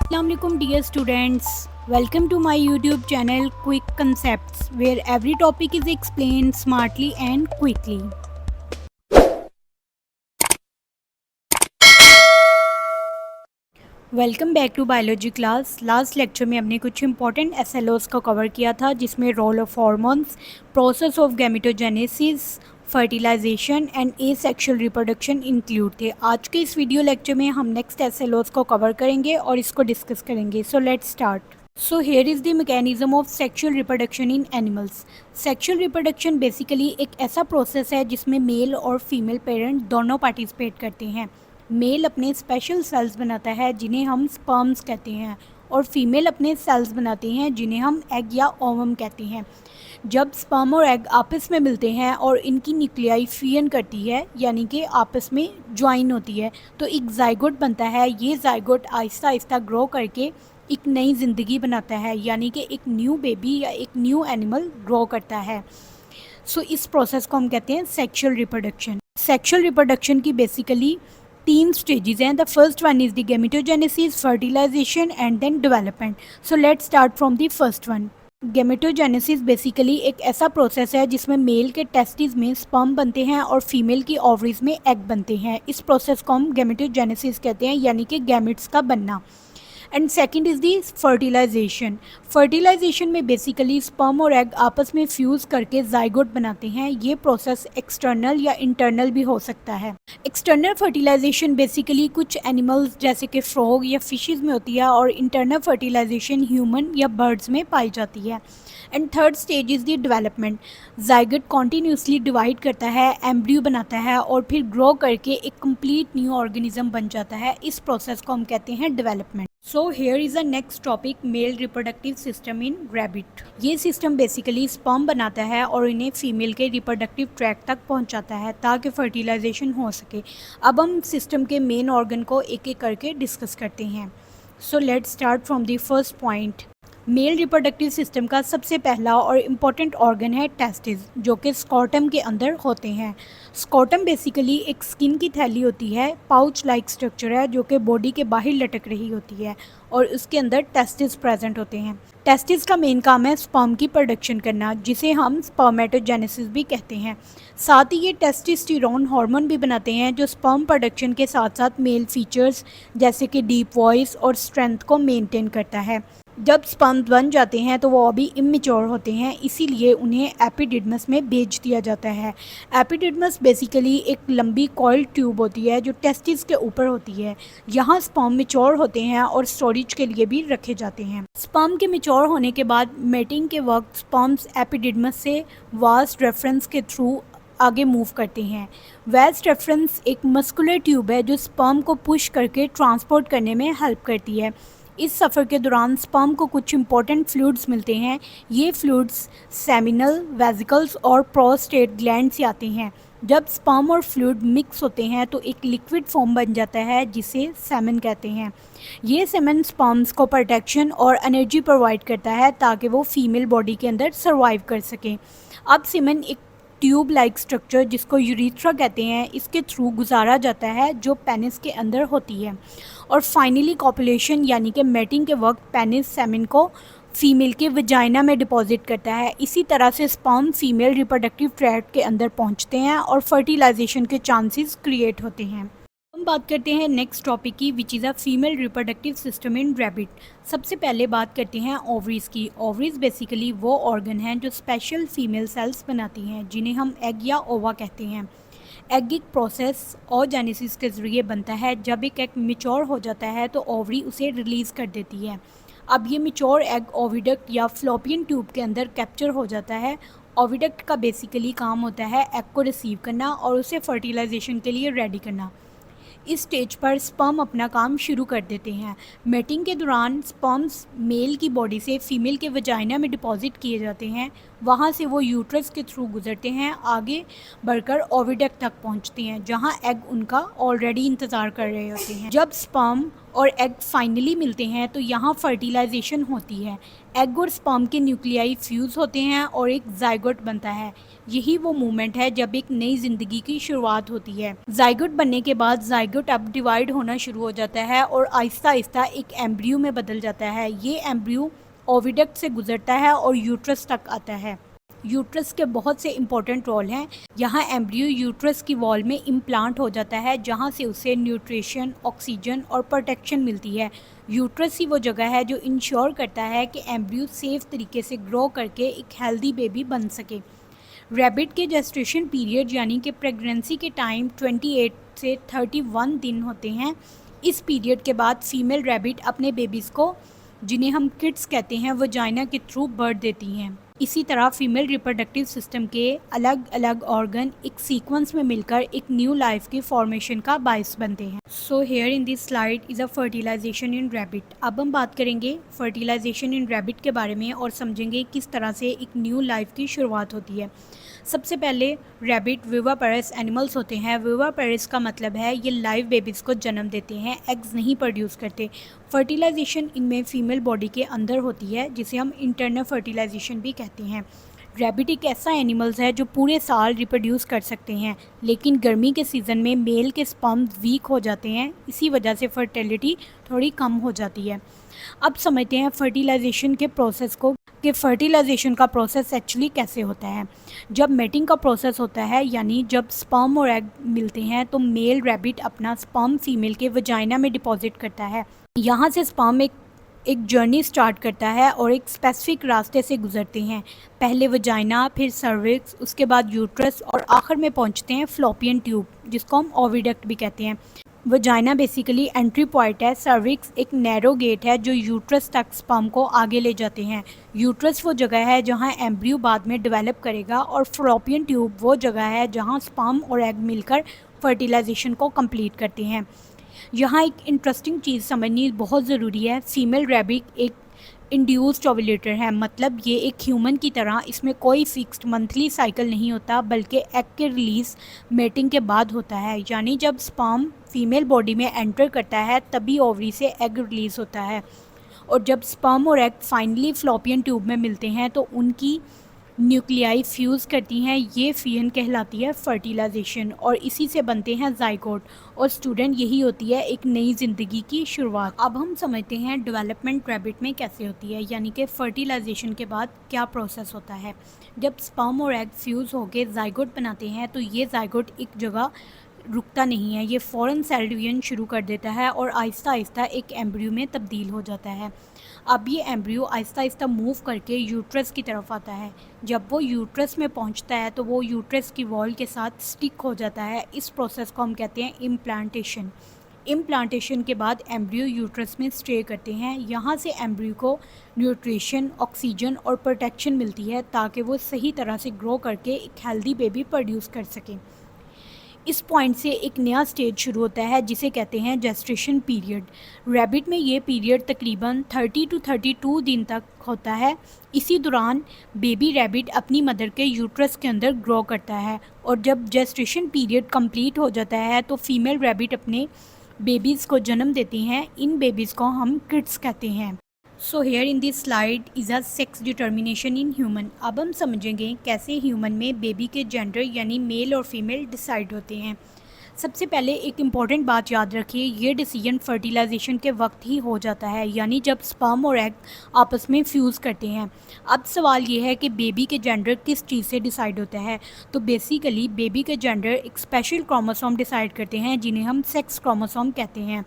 Assalamualaikum dear students, welcome to my YouTube channel Quick Concepts where every topic is explained smartly and quickly. Welcome back to biology class. Last lecture में हमने कुछ important एसएलओस को cover किया था जिसमें role of hormones, process of gametogenesis, fertilisation and asexual reproduction include थे। आज के इस वीडियो लेक्चर में हम नेक्स्ट एसएलओस को कवर करेंगे और इसको डिस्कस करेंगे। सो let's start. So here is the mechanism of sexual reproduction in animals. Sexual reproduction basically एक ऐसा प्रोसेस है जिसमें मेल और फीमेल पेरेंट दोनों पार्टिसिपेट करते हैं। मेल अपने स्पेशल सेल्स बनाता है जिन्हें हम स्पर्म्स कहते हैं और फीमेल अपने सेल्स बनाते हैं जिन्हें हम एग या ओवम कहते हैं। जब स्पर्म और एग आपस में मिलते हैं और इनकी न्यूक्लियाई फ्यूजन करती है यानी कि आपस में ज्वाइन होती है तो एक जाइगोट बनता है। ये जाइगोट आहिस्ता आहिस्ता ग्रो करके एक नई ज़िंदगी बनाता है यानी कि एक न्यू बेबी या एक न्यू एनिमल ग्रो करता है। सो इस प्रोसेस को हम कहते हैं सेक्सुअल रिप्रोडक्शन। सेक्सुअल रिप्रोडक्शन की बेसिकली 3 स्टेजेस हैं। The first one is the gametogenesis, fertilisation and then development. So let's start from the first one. Gametogenesis basically एक ऐसा प्रोसेस है जिसमें मेल के टेस्टिस में स्पर्म बनते हैं और फीमेल की ओवरीज में एग बनते हैं। इस प्रोसेस को हम गैमेटोजेनेसिस कहते हैं यानी कि गैमेट्स का बनना। And second is the fertilisation. Fertilisation में बेसिकली स्पर्म और एग आपस में फ्यूज़ करके जाइगोट बनाते हैं। ये प्रोसेस एक्सटर्नल या इंटरनल भी हो सकता है। एक्सटर्नल फर्टिलाइजेशन बेसिकली कुछ एनिमल्स जैसे कि फ्रॉग या फिशेस में होती है और इंटरनल फर्टिलाइजेशन ह्यूमन या बर्ड्स में पाई जाती है। And third stage is the development. Zygote continuously divide करता है, एम्ब्रियो बनाता है और फिर ग्रो करके एक कंप्लीट न्यू ऑर्गेनिज्म बन जाता है। इस प्रोसेस को हम कहते हैं development. So here is a next topic, male reproductive system in rabbit. ये सिस्टम बेसिकली स्पर्म बनाता है और इन्हें फीमेल के रिप्रोडक्टिव ट्रैक तक पहुंचाता है ताकि फर्टिलाइजेशन हो सके। अब हम सिस्टम के मेन ऑर्गन को एक एक करके डिस्कस करते हैं। सो let's start from the first point. Male reproductive system का सबसे पहला और इम्पॉर्टेंट ऑर्गन है टेस्टिस जो कि स्कॉटम के अंदर होते हैं। स्कॉटम बेसिकली एक स्किन की थैली होती है, पाउच लाइक स्ट्रक्चर है जो कि बॉडी के बाहर लटक रही होती है और उसके अंदर टेस्टिस प्रेजेंट होते हैं। टेस्टिस का मेन काम है स्पर्म की प्रोडक्शन करना जिसे हम स्पर्मेटोजेनेसिस भी कहते हैं। साथ ही ये टेस्टोस्टेरोन हार्मोन भी बनाते हैं जो स्पर्म प्रोडक्शन के साथ साथ मेल फीचर्स जैसे कि डीप वॉइस और स्ट्रेंथ को मेंटेन करता है। जब स्पर्म बन जाते हैं तो वो अभी इमेच्योर होते हैं, इसीलिए उन्हें एपिडिडमस में भेज दिया जाता है। एपिडिडमस बेसिकली एक लंबी कॉइल्ड ट्यूब होती है जो टेस्टिस के ऊपर होती है। यहाँ स्पर्म मैच्योर होते हैं और स्टोरेज के लिए भी रखे जाते हैं। स्पर्म के मैच्योर होने के बाद मेटिंग के वक्त स्पर्म्स एपिडिडमस से वास्ट रेफरेंस के थ्रू आगे मूव करते हैं। वास्ट रेफरेंस एक मस्कुलर ट्यूब है जो स्पर्म को पुश करके ट्रांसपोर्ट करने में हेल्प करती है। इस सफ़र के दौरान स्पर्म को कुछ इंपॉर्टेंट फ्लूइड्स मिलते हैं। ये फ्लूइड्स सेमिनल, वेसिकल्स और प्रोस्टेट ग्लैंड से आते हैं। जब स्पर्म और फ्लूइड मिक्स होते हैं तो एक लिक्विड फॉर्म बन जाता है जिसे सेमन कहते हैं। ये सेमन स्पर्म्स को प्रोटेक्शन और एनर्जी प्रोवाइड करता है ताकि वो फीमेल बॉडी के अंदर सर्वाइव कर सकें। अब सेमन एक ट्यूब लाइक स्ट्रक्चर जिसको यूरिथ्रा कहते हैं इसके थ्रू गुजारा जाता है जो पेनिस के अंदर होती है और फाइनली कॉपुलेशन यानी कि मैटिंग के वक्त पेनिस सेमन को फीमेल के वजाइना में डिपॉजिट करता है। इसी तरह से स्पर्म फीमेल रिप्रोडक्टिव ट्रैक्ट के अंदर पहुंचते हैं और फर्टिलाइजेशन के चांसेस क्रिएट होते हैं। हम बात करते हैं नेक्स्ट टॉपिक की which is a female reproductive system in rabbit. सबसे पहले बात करते हैं ओवरीज की। ओवरीज बेसिकली वो ऑर्गन हैं जो स्पेशल फीमेल सेल्स बनाती हैं जिन्हें हम एग या ओवा कहते हैं। एग एक प्रोसेस ओजेनेसिस के ज़रिए बनता है। जब एक एग मैच्योर हो जाता है तो ओवरी उसे रिलीज़ कर देती है। अब ये मैच्योर एग ओविडक्ट या फ्लोपियन ट्यूब के अंदर कैप्चर हो जाता है। ओविडक्ट का बेसिकली काम होता है एग को रिसीव करना और उसे फर्टिलाइजेशन के लिए रेडी करना। इस स्टेज पर स्पर्म अपना काम शुरू कर देते हैं। मेटिंग के दौरान स्पर्म्स मेल की बॉडी से फीमेल के वजाइना में डिपॉजिट किए जाते हैं। वहाँ से वो यूट्रस के थ्रू गुजरते हैं, आगे बढ़कर ओविडक्ट तक पहुँचते हैं जहाँ एग उनका ऑलरेडी इंतज़ार कर रहे होते हैं। जब स्पर्म और एग फाइनली मिलते हैं तो यहाँ फर्टिलाइजेशन होती है। एग और स्पर्म के न्यूक्लियाई फ्यूज़ होते हैं और एक जाइगोट बनता है। यही वो मोमेंट है जब एक नई ज़िंदगी की शुरुआत होती है। जाइगोट बनने के बाद जाइगोट अब डिवाइड होना शुरू हो जाता है और आहिस्ता आहिस्ता एक एम्ब्रियो में बदल जाता है। ये एम्ब्रियो ओविडक्ट से गुजरता है और यूट्रस तक आता है। यूट्रस के बहुत से इंपॉर्टेंट रोल हैं। यहाँ एम्ब्रियो यूट्रस की वॉल में इम्प्लांट हो जाता है, जहाँ से उसे न्यूट्रिशन, ऑक्सीजन और प्रोटेक्शन मिलती है। यूट्रस ही वो जगह है जो इंश्योर करता है कि एम्ब्रियो सेफ तरीके से ग्रो करके एक हेल्दी बेबी बन सके। रैबिट के जेस्टेशन पीरियड यानी कि प्रेगनेंसी के टाइम 28 से 31 दिन होते हैं। इस पीरियड के बाद फीमेल रैबिट अपने बेबीज़ को, जिन्हें हम किड्स कहते हैं, वजाइना के थ्रू बर्थ देती हैं। इसी तरह फीमेल रिप्रोडक्टिव सिस्टम के अलग अलग ऑर्गन एक सीक्वेंस में मिलकर एक न्यू लाइफ की फॉर्मेशन का बायस बनते हैं। So here in this slide is a fertilisation in rabbit. अब हम बात करेंगे फर्टिलाइजेशन इन रैबिट के बारे में और समझेंगे किस तरह से एक न्यू लाइफ की शुरुआत होती है। सबसे पहले रैबिट विवापेरस एनिमल्स होते हैं। विवापेरस का मतलब है ये लाइव बेबीज़ को जन्म देते हैं, एग्स नहीं प्रोड्यूस करते। फर्टिलाइजेशन इनमें फीमेल बॉडी के अंदर होती है, जिसे हम इंटरनल फर्टिलाइजेशन भी कहते हैं। रैबिट एक ऐसा एनिमल्स है जो पूरे साल रिप्रोड्यूस कर सकते हैं, लेकिन गर्मी के सीज़न में मेल के स्पर्म वीक हो जाते हैं। इसी वजह से फर्टिलिटी थोड़ी कम हो जाती है। अब समझते हैं फर्टिलाइजेशन के प्रोसेस को, कि फर्टिलाइजेशन का प्रोसेस एक्चुअली कैसे होता है। जब मेटिंग का प्रोसेस होता है, यानी जब स्पर्म और एग मिलते हैं, तो मेल रैबिट अपना स्पर्म फीमेल के वजाइना में डिपॉजिट करता है। यहाँ से स्पर्म एक जर्नी स्टार्ट करता है और एक स्पेसिफिक रास्ते से गुजरते हैं। पहले वजाइना, फिर सर्विक्स, उसके बाद यूट्रस और आखिर में पहुँचते हैं फ्लोपियन ट्यूब, जिसको हम ओविडक्ट भी कहते हैं। वजाइना बेसिकली एंट्री पॉइंट है। सर्विक्स एक नैरो गेट है जो यूट्रस तक स्पर्म को आगे ले जाते हैं। यूट्रस वो जगह है जहां एम्ब्रियो बाद में डेवलप करेगा और फ्लोपियन ट्यूब वो जगह है जहां स्पर्म और एग मिलकर फर्टिलाइजेशन को कंप्लीट करते हैं। यहाँ एक इंटरेस्टिंग चीज़ समझनी बहुत ज़रूरी है। फीमेल रैबिट एक इंड्यूस्ड ओव्यूलेटर है, मतलब ये एक ह्यूमन की तरह, इसमें कोई फिक्स्ड मंथली साइकिल नहीं होता, बल्कि एग के रिलीज़ मेटिंग के बाद होता है। यानी जब स्पर्म फीमेल बॉडी में एंटर करता है तभी ओवरी से एग रिलीज़ होता है, और जब स्पर्म और एग फाइनली फ्लोपियन ट्यूब में मिलते हैं तो उनकी न्यूक्लियाई फ्यूज़ करती हैं। ये फ्यूजन कहलाती है फर्टिलाइजेशन, और इसी से बनते हैं जाइगोट। और स्टूडेंट, यही होती है एक नई ज़िंदगी की शुरुआत। अब हम समझते हैं डेवलपमेंट रैबिट में कैसे होती है, यानी कि फर्टिलाइजेशन के बाद क्या प्रोसेस होता है। जब स्पर्म और एग फ्यूज़ होकर जाइगोट बनाते हैं तो ये जाइगोट एक जगह रुकता नहीं है, ये फ़ौरन सेल डिवीजन शुरू कर देता है और आहिस्ता आहिस्ता एक एम्ब्रियो में तब्दील हो जाता है। अब ये एम्ब्रियो आहिस्ता आहिस्ता मूव करके यूट्रस की तरफ आता है। जब वो यूट्रस में पहुंचता है तो वो यूट्रस की वॉल के साथ स्टिक हो जाता है। इस प्रोसेस को हम कहते हैं इम्प्लांटेशन। इम्प्लांटेशन के बाद एम्ब्रियो यूट्रस में स्टे करते हैं। यहाँ से एम्ब्रियो को न्यूट्रिशन, ऑक्सीजन और प्रोटेक्शन मिलती है ताकि वो सही तरह से ग्रो करके एक हेल्दी बेबी प्रोड्यूस कर सके। इस पॉइंट से एक नया स्टेज शुरू होता है जिसे कहते हैं जेस्टेशन पीरियड। रैबिट में ये पीरियड तकरीबन 30 to 32 दिन तक होता है। इसी दौरान बेबी रैबिट अपनी मदर के यूट्रस के अंदर ग्रो करता है, और जब जेस्टेशन पीरियड कंप्लीट हो जाता है तो फीमेल रैबिट अपने बेबीज़ को जन्म देती हैं। इन बेबीज़ को हम किड्स कहते हैं। So here in this slide is a sex determination in human. अब हम समझेंगे कैसे ह्यूमन में बेबी के जेंडर यानी मेल और फीमेल डिसाइड होते हैं। सबसे पहले एक इम्पॉर्टेंट बात याद रखिए, ये डिसीजन फर्टिलाइजेशन के वक्त ही हो जाता है, यानी जब स्पर्म और एग आपस में फ्यूज़ करते हैं। अब सवाल ये है कि बेबी के जेंडर किस चीज़ से डिसाइड होता है। तो बेसिकली बेबी के जेंडर एक स्पेशल क्रोमोसोम डिसाइड करते हैं, जिन्हें हम सेक्स क्रोमोसोम कहते हैं।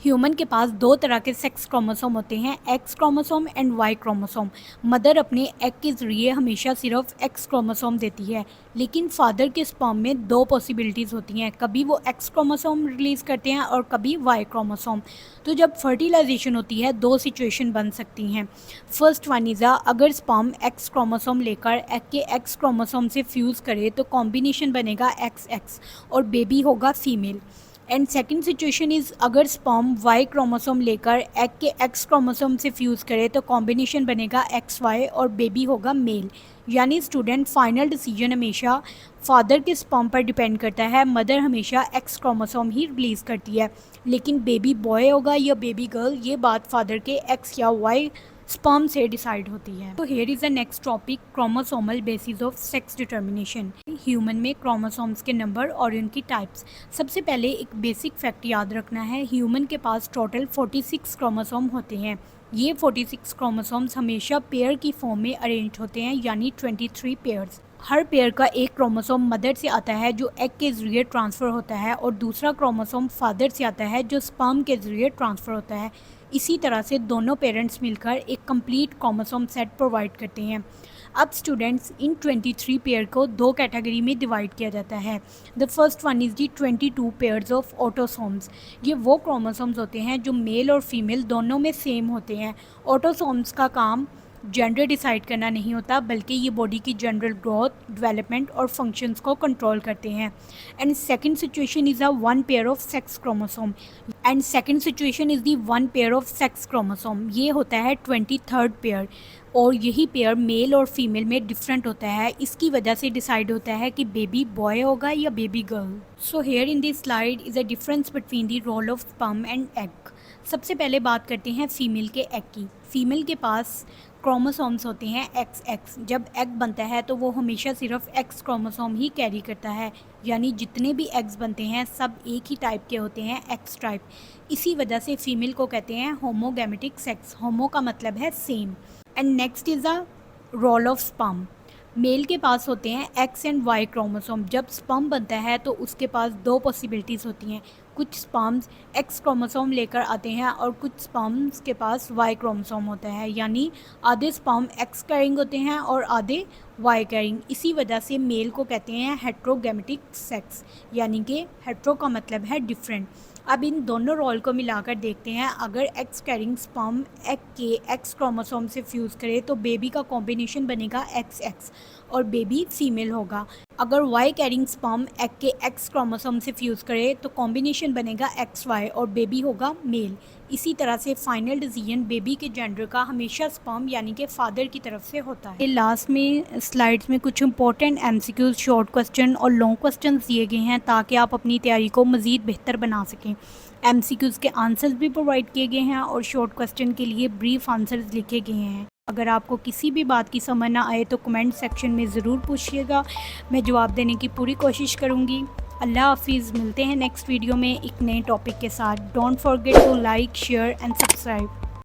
ह्यूमन के पास दो तरह के सेक्स क्रोमोसोम होते हैं, X chromosome and Y chromosome. Mother अपने एग के ज़रिए हमेशा सिर्फ एक्स क्रोमोसोम देती है, लेकिन फादर के स्पर्म में दो पॉसिबिलिटीज़ होती हैं, कभी वो एक्स क्रोमोसोम रिलीज़ करते हैं और कभी वाई क्रोमोसोम। तो जब फर्टिलाइजेशन होती है दो सिचुएशन बन सकती हैं। फर्स्ट वन इज़ अगर स्पर्म एक्स क्रोमोसोम लेकर एग के एक्स क्रोमोसोम से फ्यूज़ करे तो कॉम्बिनेशन बनेगा एक्स एक्स और बेबी होगा female. And second situation is अगर स्पर्म वाई क्रोमोसोम लेकर एग के एक्स क्रोमोसोम से फ्यूज़ करे तो कॉम्बिनेशन बनेगा एक्स वाई और बेबी होगा मेल। यानी स्टूडेंट, फाइनल डिसीजन हमेशा फादर के स्पर्म पर डिपेंड करता है। मदर हमेशा एक्स क्रोमोसोम ही रिलीज़ करती है, लेकिन बेबी बॉय होगा या बेबी गर्ल ये बात फादर के एक्स या वाई स्पर्म से डिसाइड होती है। तो here is the next topic, chromosomal basis of sex determination. Human में क्रोमोसोम्स के नंबर और उनकी टाइप्स। सबसे पहले एक बेसिक फैक्ट याद रखना है, ह्यूमन के पास टोटल 46 क्रोमोसोम होते हैं। ये 46 क्रोमोसोम्स हमेशा पेयर की फॉर्म में अरेंज होते हैं, यानी 23 पेयर्स। हर पेयर का एक क्रोमोसोम मदर से आता है जो एग के ज़रिए ट्रांसफ़र होता है, और दूसरा क्रोमोसोम फादर से आता है जो स्पर्म के ज़रिए ट्रांसफ़र होता है। इसी तरह से दोनों पेरेंट्स मिलकर एक कंप्लीट क्रोमोसोम सेट प्रोवाइड करते हैं। अब स्टूडेंट्स, इन 23 पेयर को दो कैटेगरी में डिवाइड किया जाता है। The first one is the 22 pairs of autosomes. ये वो क्रोमोसोम्स होते हैं जो मेल और फीमेल दोनों में सेम होते हैं। ऑटोसोम्स का काम जेंडर डिसाइड करना नहीं होता, बल्कि ये बॉडी की जनरल ग्रोथ, डेवलपमेंट और फंक्शंस को कंट्रोल करते हैं। And second situation is a one pair of sex chromosome. And second situation is the one pair of sex chromosome. ये होता है 23rd पेयर, और यही पेयर मेल और फीमेल में डिफरेंट होता है। इसकी वजह से डिसाइड होता है कि बेबी बॉय होगा या baby girl. So here in this slide is a difference between the role of sperm and egg. सबसे पहले बात करते हैं फीमेल के एग की। फीमेल के पास क्रोमोसोम्स होते हैं XX। जब एग बनता है तो वो हमेशा सिर्फ X क्रोमोसोम ही कैरी करता है, यानी जितने भी एग्स बनते हैं सब एक ही टाइप के होते हैं, X टाइप। इसी वजह से फीमेल को कहते हैं होमोगैमेटिक सेक्स। होमो का मतलब है same. And next is the role of sperm. Male के पास होते हैं X एंड Y क्रोमोसोम। जब स्पर्म बनता है तो उसके पास दो पॉसिबिलिटीज़ होती हैं। कुछ स्पर्म्स X क्रोमोसोम लेकर आते हैं और कुछ स्पर्म्स के पास Y क्रोमोसोम होता है, यानी आधे स्पर्म X कैरिंग होते हैं और आधे Y कैरिंग। इसी वजह से मेल को कहते हैं हेट्रोगैमेटिक सेक्स, यानी कि हेट्रो का मतलब है डिफरेंट। अब इन दोनों रोल को मिलाकर देखते हैं। अगर X कैरिंग स्पर्म एग के X क्रोमोसोम से फ्यूज़ करे तो बेबी का कॉम्बिनेशन बनेगा XX और बेबी फीमेल होगा। अगर Y कैरिंग स्पर्म एग के X क्रोमोसोम से फ्यूज़ करे तो कॉम्बिनेशन बनेगा XY और बेबी होगा मेल। इसी तरह से फाइनल डिसीजन बेबी के जेंडर का हमेशा स्पर्म यानी कि फादर की तरफ से होता है। लास्ट में स्लाइड्स में कुछ इंपॉर्टेंट MCQs, शॉर्ट क्वेश्चन और लॉन्ग क्वेश्चन दिए गए हैं ताकि आप अपनी तैयारी को मज़ीद बेहतर बना सकें। MCQs के आंसर्स भी प्रोवाइड किए गए हैं और शॉर्ट क्वेश्चन के लिए ब्रीफ आंसर्स लिखे गए हैं। अगर आपको किसी भी बात की समझ ना आए तो कमेंट सेक्शन में ज़रूर पूछिएगा, मैं जवाब देने की पूरी कोशिश करूँगी। अल्लाह हाफिज़, मिलते हैं नेक्स्ट वीडियो में एक नए टॉपिक के साथ। Don't forget to like, share and subscribe.